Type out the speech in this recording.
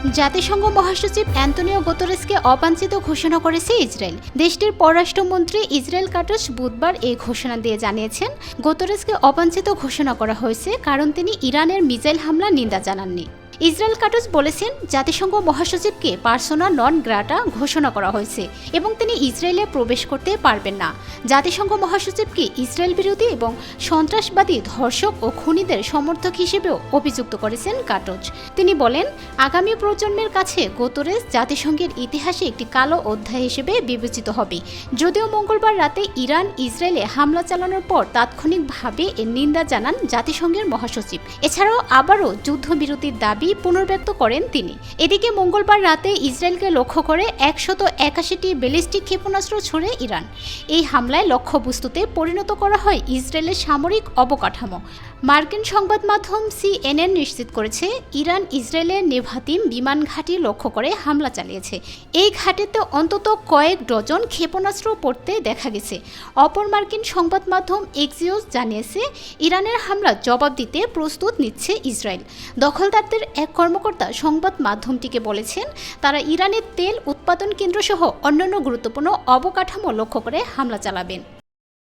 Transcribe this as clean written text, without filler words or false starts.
জাতিসংঘ মহাসচিব অ্যান্তোনিও গুতেরেসকে অবাঞ্ছিত ঘোষণা করেছে ইসরায়েল। দেশটির পররাষ্ট্রমন্ত্রী ইসরায়েল কাটজ বুধবার এই ঘোষণা দিয়ে জানিয়েছেন, গুতেরেসকে অবাঞ্ছিত ঘোষণা করা হয়েছে কারণ তিনি ইরানের মিসাইল হামলার নিন্দা জানাননি। ইসরায়েল কাটজ বলেছেন, জাতিসংঘ মহাসচিবকে পার্সোনা নন গ্রাটা ঘোষণা করা হয়েছে এবং তিনি ইসরায়েলে প্রবেশ করতে পারবেন না। জাতিসংঘ মহাসচিবকে ইসরায়েল বিরোধী এবং সন্ত্রাসবাদী ধর্ষক ও খুনিদের সমর্থক হিসেবেও অভিযুক্ত করেছেন কাটজ। তিনি বলেন, আগামী প্রজন্মের কাছে গুতেরেস জাতিসংঘের ইতিহাসে একটি কালো অধ্যায় হিসেবে বিবেচিত হবে। যদিও মঙ্গলবার রাতে ইরান ইসরায়েলে হামলা চালানোর পর তাৎক্ষণিকভাবে এর নিন্দা জানান জাতিসংঘের মহাসচিব। এছাড়াও আবারও যুদ্ধবিরতির দাবি পুনর্ব্যক্ত করেন তিনি। এদিকে মঙ্গলবার রাতে ইসরায়েলকে লক্ষ্য করে 181টি ব্যালিস্টিক ক্ষেপণাস্ত্র ছুড়ে ইরান। এই হামলায় লক্ষ্যবস্তুতে পরিণত করা হয় ইসরায়েলের সামরিক অবকাঠামো। মার্কিন সংবাদ মাধ্যম CNN নিশ্চিত করেছে, ইরান ইসরায়েলের নেভাতিম বিমান ঘাঁটি লক্ষ্য করে হামলা চালিয়েছে। এই ঘাঁটিতে অন্তত কয়েক ডজন ক্ষেপণাস্ত্র পড়তে দেখা গেছে। অপর মার্কিন সংবাদ মাধ্যম এক্সিওস জানিয়েছে, ইরানের হামলা জবাব দিতে প্রস্তুত নিচ্ছে ইসরায়েল। দখলদারদের এক কর্মকর্তা সংবাদ মাধ্যমটিকে বলেছেন, তারা ইরানের তেল উৎপাদন কেন্দ্রসহ অন্যান্য গুরুত্বপূর্ণ অবকাঠামো লক্ষ্য করে হামলা চালাবেন।